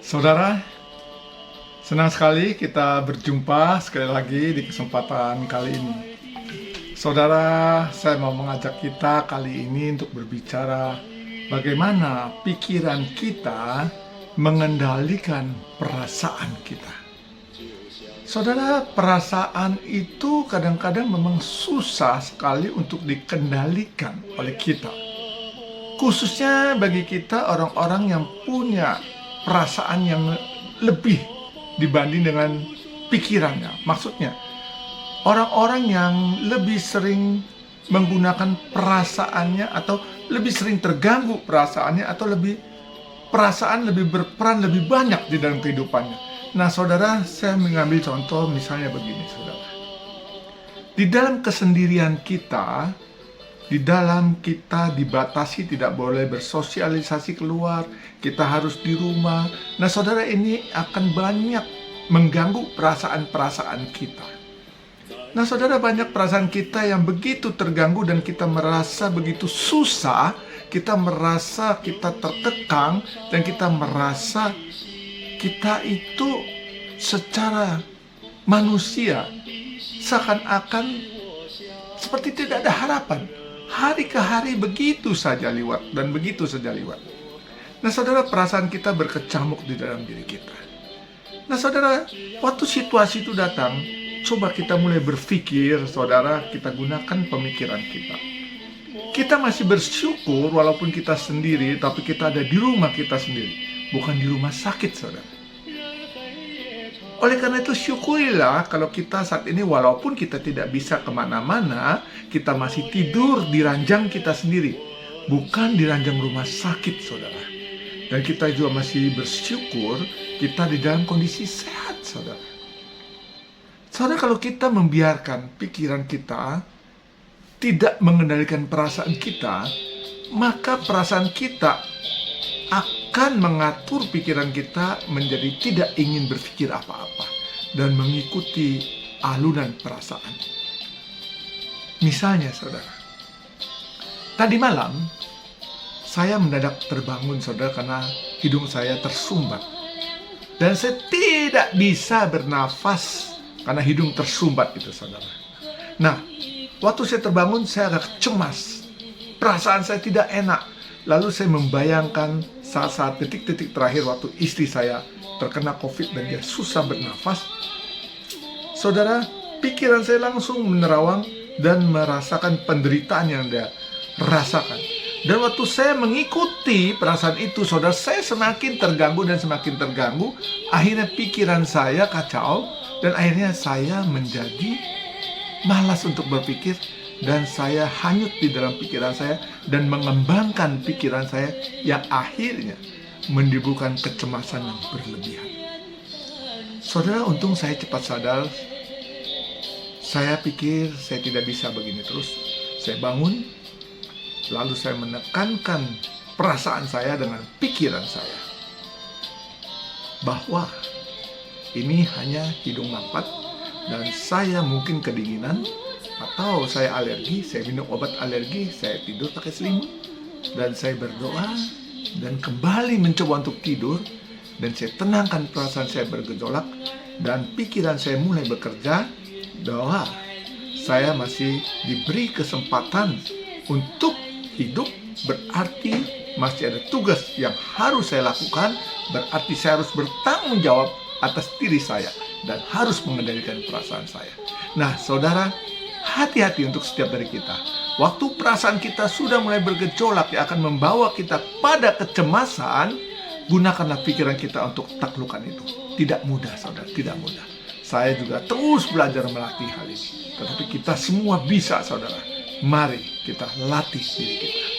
Saudara, senang sekali kita berjumpa sekali lagi di kesempatan kali ini. Saudara, saya mau mengajak kita kali ini untuk berbicara bagaimana pikiran kita mengendalikan perasaan kita. Saudara, perasaan itu kadang-kadang memang susah sekali untuk dikendalikan oleh kita. Khususnya bagi kita orang-orang yang punya perasaan yang lebih dibanding dengan pikirannya. Maksudnya, orang-orang yang lebih sering menggunakan perasaannya atau lebih sering terganggu perasaannya atau perasaan lebih berperan lebih banyak di dalam kehidupannya. Nah, saudara, saya mengambil contoh misalnya begini, saudara. Di dalam kesendirian kita, di dalam kita dibatasi, tidak boleh bersosialisasi keluar, kita harus di rumah. Nah, saudara, ini akan banyak mengganggu perasaan-perasaan kita. Nah, saudara, banyak perasaan kita yang begitu terganggu dan kita merasa begitu susah, kita merasa kita terkekang, dan kita merasa kita itu secara manusia seakan-akan seperti tidak ada harapan. Hari ke hari begitu saja lewat dan begitu saja lewat. Nah, saudara, perasaan kita berkecamuk di dalam diri kita. Nah, saudara, waktu situasi itu datang, coba kita mulai berpikir, saudara, kita gunakan pemikiran kita. Kita masih bersyukur walaupun kita sendiri, tapi kita ada di rumah kita sendiri, bukan di rumah sakit, saudara. Oleh karena itu, syukurilah kalau kita saat ini walaupun kita tidak bisa kemana-mana, kita masih tidur di ranjang kita sendiri, bukan di ranjang rumah sakit, saudara. Dan kita juga masih bersyukur kita di dalam kondisi sehat, saudara. Saudara, kalau kita membiarkan pikiran kita tidak mengendalikan perasaan kita, maka perasaan kita akan mengatur pikiran kita menjadi tidak ingin berpikir apa-apa dan mengikuti alunan perasaan. Misalnya, saudara, tadi malam saya mendadak terbangun, saudara, karena hidung saya tersumbat dan saya tidak bisa bernafas karena hidung tersumbat itu, saudara. Nah, waktu saya terbangun, saya agak cemas, perasaan saya tidak enak. Lalu saya membayangkan saat-saat detik-detik terakhir waktu istri saya terkena COVID dan dia susah bernafas. Saudara, pikiran saya langsung menerawang dan merasakan penderitaan yang dia rasakan. Dan waktu saya mengikuti perasaan itu, saudara, saya semakin terganggu dan semakin terganggu. Akhirnya pikiran saya kacau dan akhirnya saya menjadi malas untuk berpikir. Dan saya hanyut di dalam pikiran saya dan mengembangkan pikiran saya yang akhirnya menimbulkan kecemasan yang berlebihan. Saudara, untung saya cepat sadar. Saya pikir saya tidak bisa begini terus. Saya bangun, lalu saya menekankan perasaan saya dengan pikiran saya bahwa ini hanya hidung mampet dan saya mungkin kedinginan, atau saya alergi, saya minum obat alergi, saya tidur pakai selimut, dan saya berdoa dan kembali mencoba untuk tidur, dan saya tenangkan perasaan saya bergejolak, dan pikiran saya mulai bekerja bahwa saya masih diberi kesempatan untuk hidup, berarti masih ada tugas yang harus saya lakukan, berarti saya harus bertanggung jawab atas diri saya dan harus mengendalikan perasaan saya. Nah, saudara, hati-hati untuk setiap dari kita. Waktu perasaan kita sudah mulai bergejolak yang akan membawa kita pada kecemasan, gunakanlah pikiran kita untuk taklukkan itu. Tidak mudah, saudara, tidak mudah. Saya juga terus belajar melatih hal ini. Tetapi kita semua bisa, saudara. Mari kita latih diri kita.